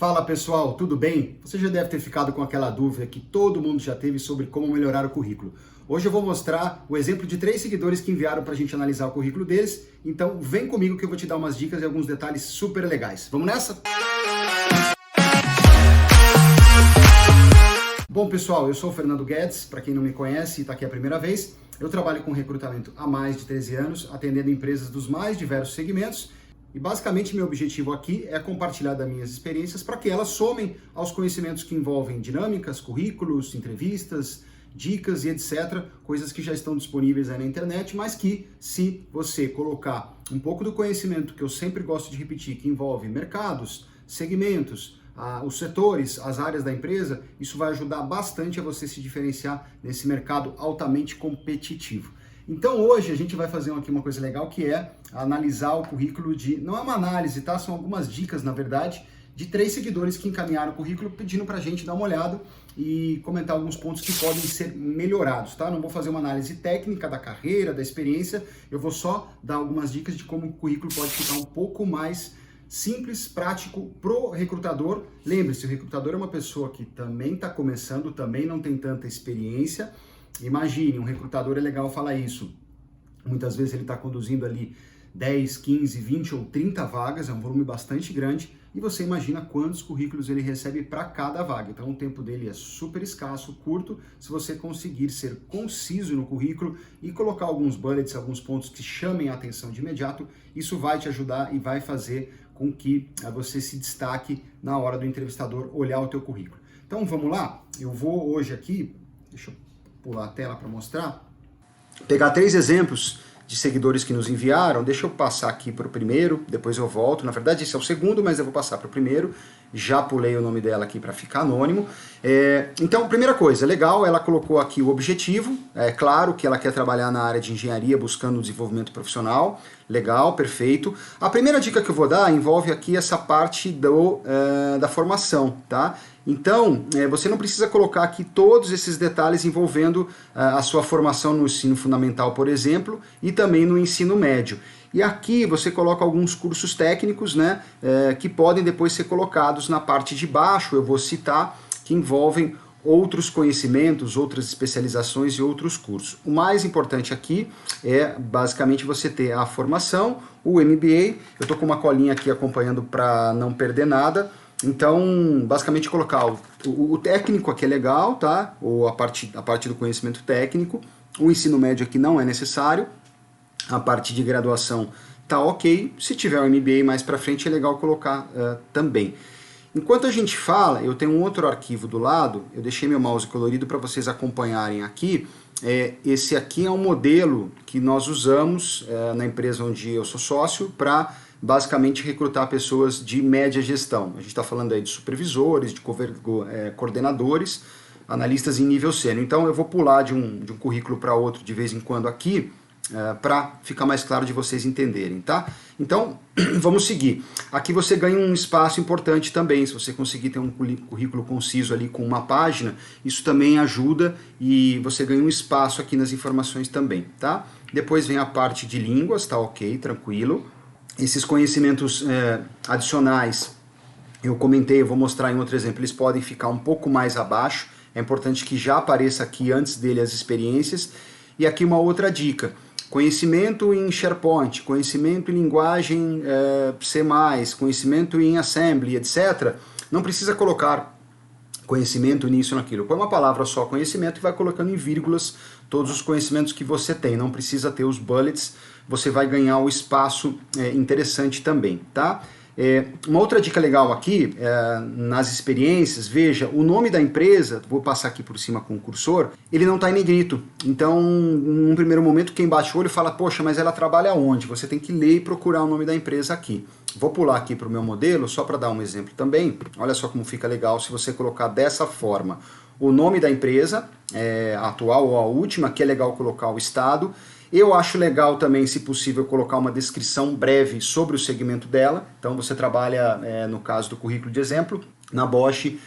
Fala pessoal, tudo bem? Você já deve ter ficado com aquela dúvida que todo mundo já teve sobre como melhorar o currículo. Hoje eu vou mostrar o exemplo de 3 seguidores que enviaram para a gente analisar o currículo deles, então vem comigo que eu vou te dar umas dicas e alguns detalhes super legais. Vamos nessa? Bom pessoal, eu sou o Fernando Guedes, para quem não me conhece e está aqui a primeira vez, eu trabalho com recrutamento há mais de 13 anos, atendendo empresas dos mais diversos segmentos. E basicamente meu objetivo aqui é compartilhar das minhas experiências para que elas somem aos conhecimentos que envolvem dinâmicas, currículos, entrevistas, dicas e etc. Coisas que já estão disponíveis aí na internet, mas que se você colocar um pouco do conhecimento que eu sempre gosto de repetir, que envolve mercados, segmentos, os setores, as áreas da empresa, isso vai ajudar bastante a você se diferenciar nesse mercado altamente competitivo. Então hoje a gente vai fazer aqui uma coisa legal que é analisar o currículo não é uma análise, tá? São algumas dicas, na verdade, de 3 seguidores que encaminharam o currículo pedindo pra gente dar uma olhada e comentar alguns pontos que podem ser melhorados, tá? Não vou fazer uma análise técnica da carreira, da experiência, eu vou só dar algumas dicas de como o currículo pode ficar um pouco mais simples, prático pro recrutador. Lembre-se, o recrutador é uma pessoa que também está começando, também não tem tanta experiência. Imagine, um recrutador, é legal falar isso, muitas vezes ele está conduzindo ali 10, 15, 20 ou 30 vagas, é um volume bastante grande, e você imagina quantos currículos ele recebe para cada vaga. Então o tempo dele é super escasso, curto. Se você conseguir ser conciso no currículo e colocar alguns bullets, alguns pontos que chamem a atenção de imediato, isso vai te ajudar e vai fazer com que você se destaque na hora do entrevistador olhar o teu currículo. Então vamos lá? Eu vou hoje aqui, deixa eu pular a tela para mostrar, pegar 3 exemplos de seguidores que nos enviaram. Deixa eu passar aqui para o primeiro, depois eu volto. Na verdade esse é o segundo, mas eu vou passar para o primeiro. Já pulei o nome dela aqui para ficar anônimo. Então, primeira coisa, legal, ela colocou aqui o objetivo. É claro que ela quer trabalhar na área de engenharia buscando o desenvolvimento profissional. Legal, perfeito. A primeira dica que eu vou dar envolve aqui essa parte da formação, tá? Então, você não precisa colocar aqui todos esses detalhes envolvendo a sua formação no ensino fundamental, por exemplo, e também no ensino médio. E aqui você coloca alguns cursos técnicos, né, que podem depois ser colocados na parte de baixo, eu vou citar, que envolvem outros conhecimentos, outras especializações e outros cursos. O mais importante aqui é basicamente você ter a formação, o MBA, eu estou com uma colinha aqui acompanhando para não perder nada. Então, basicamente colocar o técnico aqui é legal, tá? Ou a parte do conhecimento técnico. O ensino médio aqui não é necessário. A parte de graduação tá ok. Se tiver o MBA mais para frente é legal colocar também. Enquanto a gente fala, eu tenho um outro arquivo do lado. Eu deixei meu mouse colorido para vocês acompanharem aqui. Esse aqui é um modelo que nós usamos na empresa onde eu sou sócio para basicamente recrutar pessoas de média gestão. A gente está falando aí de supervisores, de coordenadores, analistas em nível sênior. Então eu vou pular de um currículo para outro de vez em quando aqui, para ficar mais claro de vocês entenderem, tá? Então vamos seguir. Aqui você ganha um espaço importante também, se você conseguir ter um currículo conciso ali com uma página, isso também ajuda e você ganha um espaço aqui nas informações também, tá? Depois vem a parte de línguas, tá ok, tranquilo. Esses conhecimentos adicionais, eu comentei, eu vou mostrar em outro exemplo, eles podem ficar um pouco mais abaixo, é importante que já apareça aqui antes dele as experiências. E aqui uma outra dica, conhecimento em SharePoint, conhecimento em linguagem C++, conhecimento em Assembly, etc. Não precisa colocar conhecimento nisso, naquilo. Põe uma palavra só, conhecimento, e vai colocando em vírgulas todos os conhecimentos que você tem. Não precisa ter os bullets, você vai ganhar o espaço interessante também, tá? Uma outra dica legal aqui, nas experiências, veja, o nome da empresa, vou passar aqui por cima com o cursor, ele não está em negrito. Então, num primeiro momento, quem bate o olho fala, poxa, mas ela trabalha onde? Você tem que ler e procurar o nome da empresa aqui. Vou pular aqui para o meu modelo, só para dar um exemplo também. Olha só como fica legal se você colocar dessa forma. O nome da empresa, a atual ou a última, que é legal colocar o estado. Eu acho legal também, se possível, colocar uma descrição breve sobre o segmento dela. Então você trabalha, no caso do currículo de exemplo, na Bosch,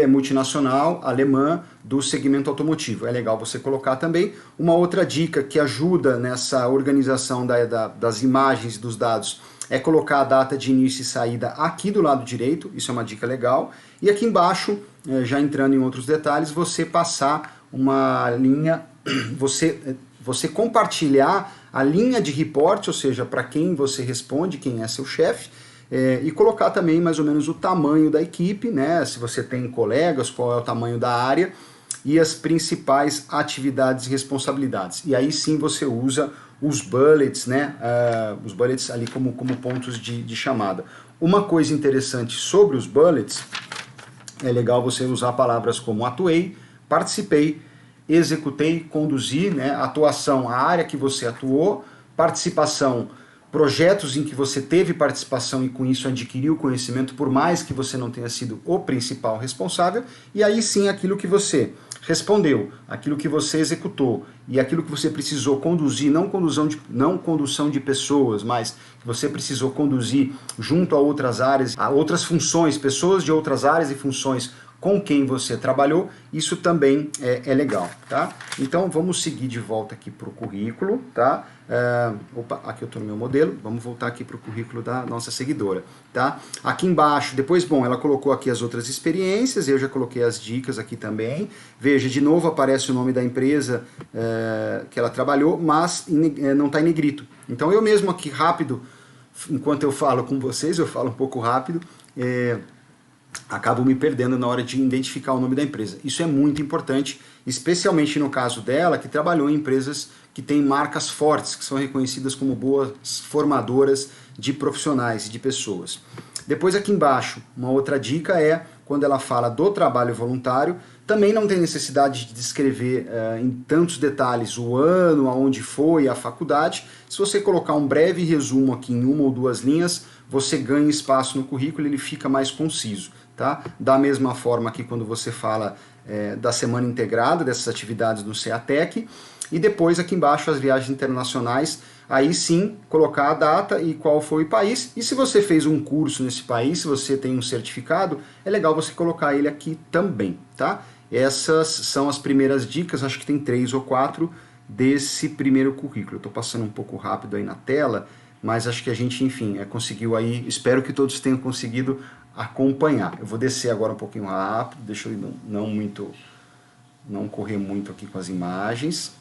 multinacional, alemã, do segmento automotivo. É legal você colocar também. Uma outra dica que ajuda nessa organização das imagens e dos dados é colocar a data de início e saída aqui do lado direito, isso é uma dica legal. E aqui embaixo, já entrando em outros detalhes, você passar uma linha, você compartilhar a linha de reporte, ou seja, para quem você responde, quem é seu chefe, e colocar também mais ou menos o tamanho da equipe, né? Se você tem colegas, qual é o tamanho da área e as principais atividades e responsabilidades. E aí sim você usa os bullets, né? Os bullets ali como pontos de chamada. Uma coisa interessante sobre os bullets, é legal você usar palavras como atuei, participei, executei, conduzi, né? Atuação, a área que você atuou, participação, projetos em que você teve participação e com isso adquiriu conhecimento, por mais que você não tenha sido o principal responsável, e aí sim aquilo que você respondeu, aquilo que você executou e aquilo que você precisou conduzir, não condução de pessoas, mas que você precisou conduzir junto a outras áreas, a outras funções, pessoas de outras áreas e funções com quem você trabalhou, isso também é legal, tá? Então vamos seguir de volta aqui para o currículo, tá? Opa, aqui eu estou no meu modelo, vamos voltar aqui para o currículo da nossa seguidora, tá? Aqui embaixo, depois, bom, ela colocou aqui as outras experiências, eu já coloquei as dicas aqui também. Veja, de novo aparece o nome da empresa que ela trabalhou, mas não está em negrito. Então eu mesmo aqui rápido, enquanto eu falo com vocês, eu falo um pouco rápido, acabo me perdendo na hora de identificar o nome da empresa. Isso é muito importante, especialmente no caso dela, que trabalhou em empresas que têm marcas fortes, que são reconhecidas como boas formadoras de profissionais e de pessoas. Depois aqui embaixo, uma outra dica é, quando ela fala do trabalho voluntário, também não tem necessidade de descrever em tantos detalhes o ano, aonde foi, a faculdade. Se você colocar um breve resumo aqui em uma ou duas linhas, você ganha espaço no currículo e ele fica mais conciso. Tá? Da mesma forma que quando você fala da semana integrada, dessas atividades no CEATEC, e depois aqui embaixo as viagens internacionais, aí sim colocar a data e qual foi o país, e se você fez um curso nesse país, se você tem um certificado, é legal você colocar ele aqui também, tá? Essas são as primeiras dicas, acho que tem 3 ou 4 desse primeiro currículo. Eu estou passando um pouco rápido aí na tela, mas acho que a gente, enfim, conseguiu aí, espero que todos tenham conseguido acompanhar. Eu vou descer agora um pouquinho rápido, deixa eu não correr muito aqui com as imagens.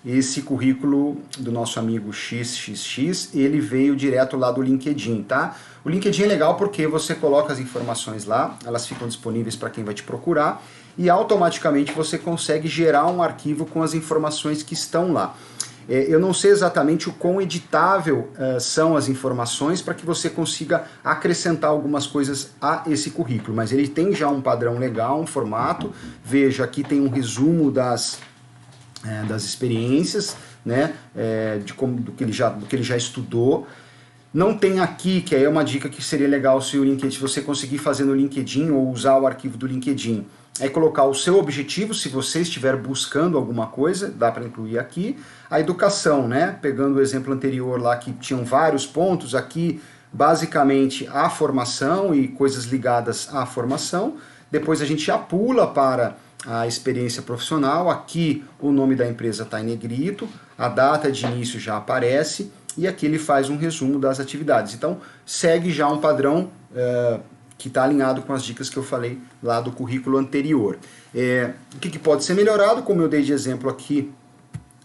Esse currículo do nosso amigo XXX, ele veio direto lá do LinkedIn, tá? O LinkedIn é legal porque você coloca as informações lá, elas ficam disponíveis para quem vai te procurar e automaticamente você consegue gerar um arquivo com as informações que estão lá. Eu não sei exatamente o quão editável são as informações para que você consiga acrescentar algumas coisas a esse currículo, mas ele tem já um padrão legal, um formato. Veja, aqui tem um resumo das experiências, né, do que ele já estudou. Não tem aqui, que aí é uma dica que seria legal se você conseguir fazer no LinkedIn ou usar o arquivo do LinkedIn, é colocar o seu objetivo, se você estiver buscando alguma coisa, dá para incluir aqui. A educação, né? Pegando o exemplo anterior lá que tinham vários pontos, aqui basicamente a formação e coisas ligadas à formação. Depois a gente já pula para a experiência profissional, aqui o nome da empresa está em negrito, a data de início já aparece e aqui ele faz um resumo das atividades. Então segue já um padrão que está alinhado com as dicas que eu falei lá do currículo anterior. O que pode ser melhorado, como eu dei de exemplo aqui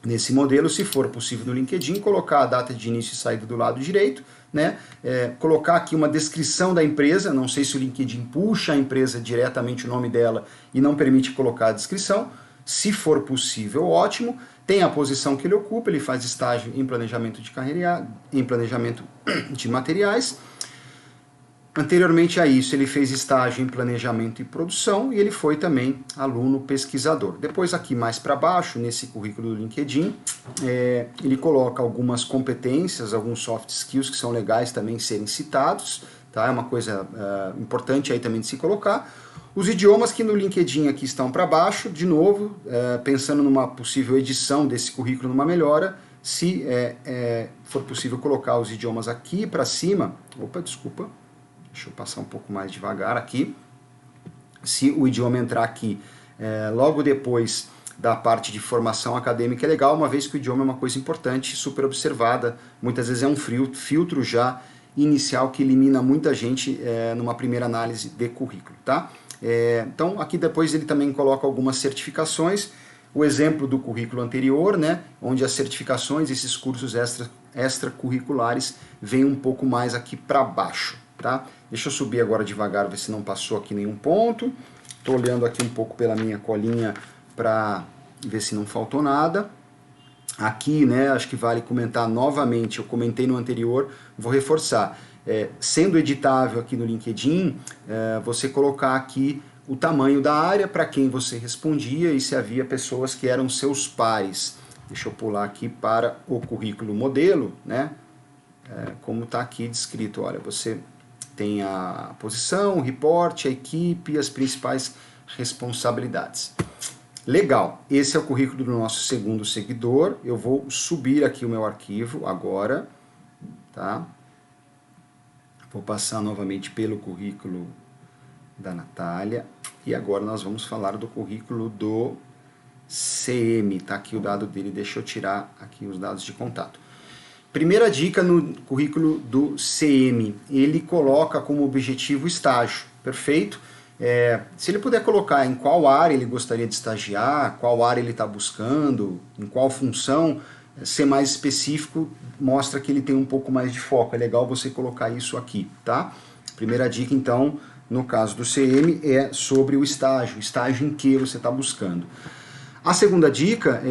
nesse modelo, se for possível no LinkedIn, colocar a data de início e saída do lado direito, né? Colocar aqui uma descrição da empresa, não sei se o LinkedIn puxa a empresa diretamente o nome dela e não permite colocar a descrição, se for possível, ótimo. Tem a posição que ele ocupa, ele faz estágio em planejamento de carreira, em planejamento de materiais. Anteriormente a isso, ele fez estágio em planejamento e produção e ele foi também aluno pesquisador. Depois aqui mais para baixo, nesse currículo do LinkedIn, ele coloca algumas competências, alguns soft skills que são legais também serem citados, tá? É uma coisa importante aí também de se colocar. Os idiomas que no LinkedIn aqui estão para baixo, de novo, pensando numa possível edição desse currículo, numa melhora, se for possível colocar os idiomas aqui para cima, deixa eu passar um pouco mais devagar aqui. Se o idioma entrar aqui logo depois da parte de formação acadêmica é legal, uma vez que o idioma é uma coisa importante, super observada, muitas vezes é um filtro já inicial que elimina muita gente numa primeira análise de currículo, tá? Então aqui depois ele também coloca algumas certificações, o exemplo do currículo anterior, né, onde as certificações, esses cursos extracurriculares vêm um pouco mais aqui para baixo, tá? Deixa eu subir agora devagar, ver se não passou aqui nenhum ponto. Estou olhando aqui um pouco pela minha colinha para ver se não faltou nada. Aqui, né, acho que vale comentar novamente, eu comentei no anterior, vou reforçar. Sendo editável aqui no LinkedIn, você colocar aqui o tamanho da área para quem você respondia e se havia pessoas que eram seus pares. Deixa eu pular aqui para o currículo modelo, né? Como está aqui descrito, olha, você tem a posição, o reporte, a equipe, as principais responsabilidades. Legal, esse é o currículo do nosso segundo seguidor. Eu vou subir aqui o meu arquivo agora, tá? Vou passar novamente pelo currículo da Natália. E agora nós vamos falar do currículo do CM. Tá aqui o dado dele, deixa eu tirar aqui os dados de contato. Primeira dica no currículo do CM, ele coloca como objetivo estágio, perfeito? Se ele puder colocar em qual área ele gostaria de estagiar, qual área ele está buscando, em qual função, ser mais específico mostra que ele tem um pouco mais de foco. É legal você colocar isso aqui, tá? Primeira dica, então, no caso do CM, é sobre o estágio em que você está buscando. A segunda dica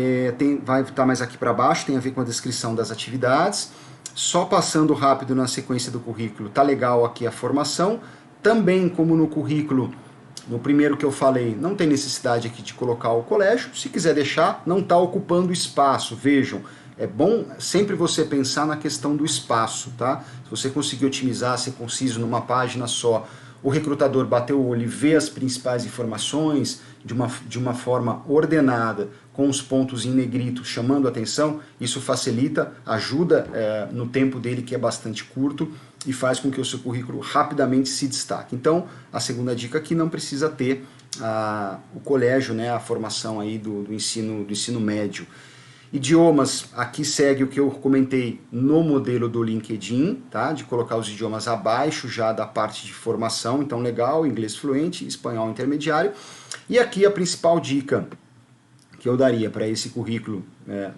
vai estar mais aqui para baixo, tem a ver com a descrição das atividades. Só passando rápido na sequência do currículo, tá legal aqui a formação. Também, como no currículo, no primeiro que eu falei, não tem necessidade aqui de colocar o colégio. Se quiser deixar, não está ocupando espaço. Vejam, é bom sempre você pensar na questão do espaço, tá? Se você conseguir otimizar, ser conciso numa página só, o recrutador bater o olho e ver as principais informações de uma forma ordenada, com os pontos em negrito chamando a atenção, isso facilita, ajuda no tempo dele, que é bastante curto, e faz com que o seu currículo rapidamente se destaque. Então, a segunda dica aqui, não precisa ter o colégio, né, a formação aí do ensino médio. Idiomas, aqui segue o que eu comentei no modelo do LinkedIn, tá? De colocar os idiomas abaixo já da parte de formação, então legal, inglês fluente, espanhol intermediário. E aqui a principal dica que eu daria para esse currículo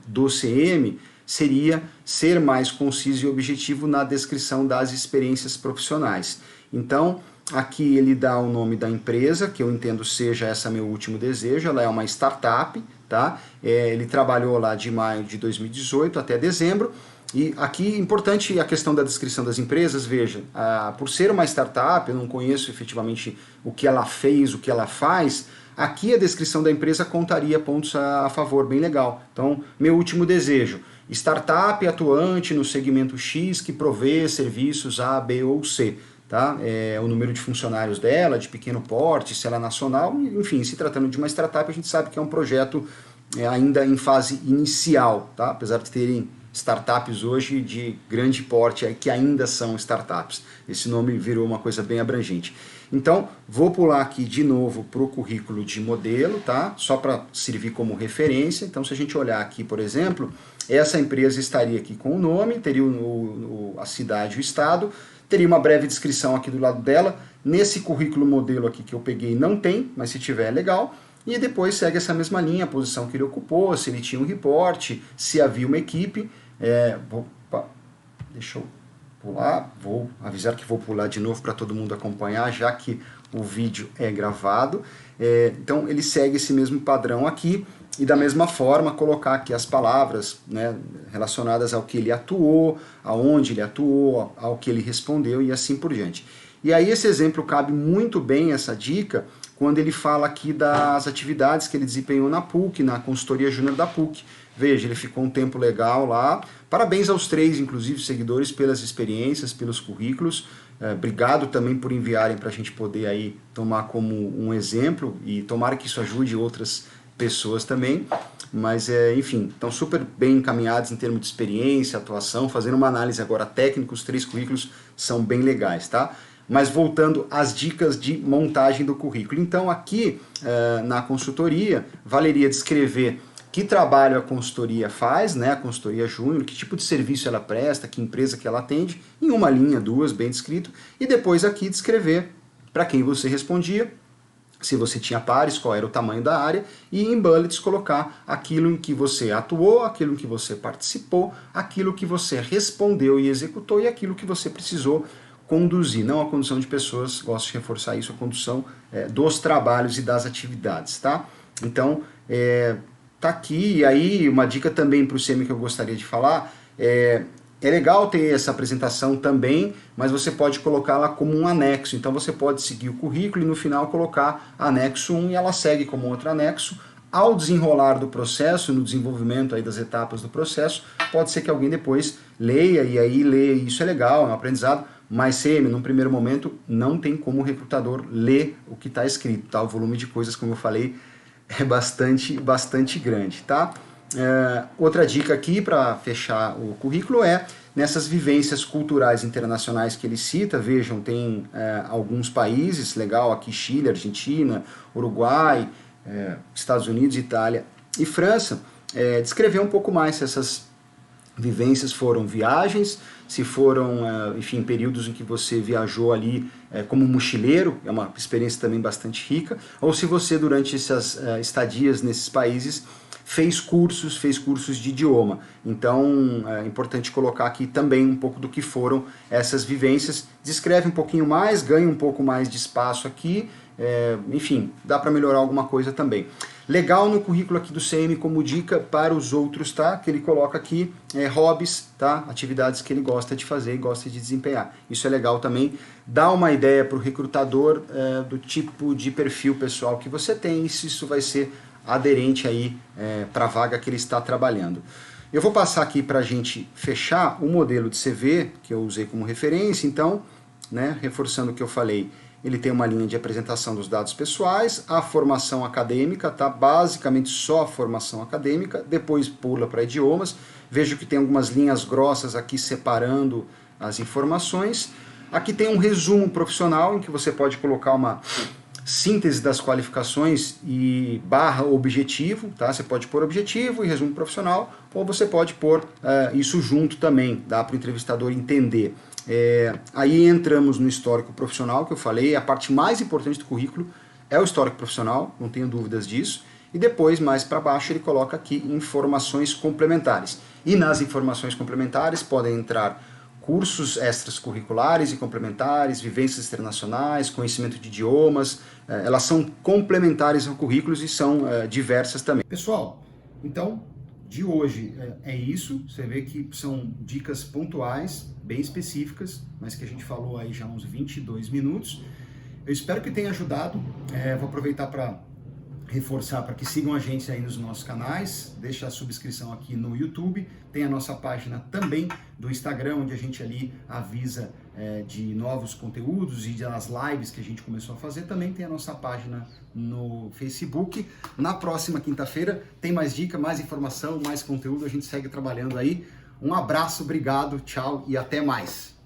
do CM seria ser mais conciso e objetivo na descrição das experiências profissionais. Então, aqui ele dá o nome da empresa, que eu entendo seja essa meu último desejo, ela é uma startup, tá? Ele trabalhou lá de maio de 2018 até dezembro, e aqui importante a questão da descrição das empresas. Veja, por ser uma startup, eu não conheço efetivamente o que ela fez, o que ela faz, aqui a descrição da empresa contaria pontos a favor, bem legal. Então, meu último desejo, startup atuante no segmento X que provê serviços A, B ou C. Tá? O número de funcionários dela, de pequeno porte, se ela é nacional, enfim, se tratando de uma startup, a gente sabe que é um projeto ainda em fase inicial, tá? Apesar de terem startups hoje de grande porte que ainda são startups. Esse nome virou uma coisa bem abrangente. Então, vou pular aqui de novo para o currículo de modelo, tá? Só para servir como referência. Então, se a gente olhar aqui, por exemplo, essa empresa estaria aqui com o nome, teria a cidade, o estado, teria uma breve descrição aqui do lado dela. Nesse currículo modelo aqui que eu peguei não tem, mas se tiver é legal. E depois segue essa mesma linha, a posição que ele ocupou, se ele tinha um reporte, se havia uma equipe. Deixa eu pular, vou avisar que vou pular de novo para todo mundo acompanhar, já que o vídeo é gravado. Então ele segue esse mesmo padrão aqui. E da mesma forma colocar aqui as palavras, né, relacionadas ao que ele atuou, aonde ele atuou, ao que ele respondeu e assim por diante. E aí esse exemplo cabe muito bem, essa dica, quando ele fala aqui das atividades que ele desempenhou na PUC, na consultoria júnior da PUC. Veja, ele ficou um tempo legal lá. Parabéns aos 3, inclusive, seguidores, pelas experiências, pelos currículos. Obrigado também por enviarem para a gente poder aí tomar como um exemplo, e tomara que isso ajude outras pessoas também, mas enfim, estão super bem encaminhados em termos de experiência, atuação, fazendo uma análise agora técnica, os 3 currículos são bem legais, tá? Mas voltando às dicas de montagem do currículo. Então aqui na consultoria, valeria descrever que trabalho a consultoria faz, né, a consultoria júnior, que tipo de serviço ela presta, que empresa que ela atende, em uma linha, duas, bem descrito, e depois aqui descrever para quem você respondia, se você tinha pares, qual era o tamanho da área, e em bullets colocar aquilo em que você atuou, aquilo em que você participou, aquilo que você respondeu e executou e aquilo que você precisou conduzir. Não a condução de pessoas, gosto de reforçar isso, a condução dos trabalhos e das atividades, tá? Então, tá aqui, e aí uma dica também para o CM que eu gostaria de falar, é legal ter essa apresentação também, mas você pode colocá-la como um anexo. Então você pode seguir o currículo e no final colocar anexo 1 e ela segue como outro anexo. Ao desenrolar do processo, no desenvolvimento aí das etapas do processo, pode ser que alguém depois leia e aí leia, e isso é legal, é um aprendizado, mas CM, num primeiro momento, não tem como o recrutador ler o que está escrito, tá? O volume de coisas, como eu falei, é bastante grande, tá? Outra dica aqui para fechar o currículo é nessas vivências culturais internacionais que ele cita. Vejam, tem alguns países, legal, aqui Chile, Argentina, Uruguai, Estados Unidos, Itália e França. Descrever um pouco mais se essas vivências foram viagens, se foram, enfim, períodos em que você viajou ali como mochileiro, é uma experiência também bastante rica, ou se você durante essas estadias nesses países fez cursos de idioma. Então é importante colocar aqui também um pouco do que foram essas vivências. Descreve um pouquinho mais, ganha um pouco mais de espaço aqui, enfim, dá para melhorar alguma coisa também. Legal no currículo aqui do CM como dica para os outros, tá? Que ele coloca aqui hobbies, tá? Atividades que ele gosta de fazer e gosta de desempenhar. Isso é legal também, dá uma ideia para o recrutador do tipo de perfil pessoal que você tem e se isso vai ser aderente aí para a vaga que ele está trabalhando. Eu vou passar aqui para a gente fechar o modelo de CV que eu usei como referência. Então, né, reforçando o que eu falei, ele tem uma linha de apresentação dos dados pessoais, a formação acadêmica, tá? Basicamente só a formação acadêmica, depois pula para idiomas. Vejo que tem algumas linhas grossas aqui separando as informações. Aqui tem um resumo profissional em que você pode colocar uma síntese das qualificações e barra objetivo, tá? Você pode pôr objetivo e resumo profissional, ou você pode pôr isso junto também, dá para o entrevistador entender. Aí entramos no histórico profissional que eu falei, a parte mais importante do currículo é o histórico profissional, não tenho dúvidas disso, e depois mais para baixo ele coloca aqui informações complementares. E nas informações complementares podem entrar cursos extracurriculares e complementares, vivências internacionais, conhecimento de idiomas, elas são complementares ao currículo e são diversas também. Pessoal, então de hoje é isso, você vê que são dicas pontuais, bem específicas, mas que a gente falou aí já uns 22 minutos. Eu espero que tenha ajudado, vou aproveitar para reforçar para que sigam a gente aí nos nossos canais, deixa a subscrição aqui no YouTube, tem a nossa página também do Instagram, onde a gente ali avisa de novos conteúdos e das lives que a gente começou a fazer, também tem a nossa página no Facebook. Na próxima quinta-feira tem mais dica, mais informação, mais conteúdo, a gente segue trabalhando aí. Um abraço, obrigado, tchau e até mais!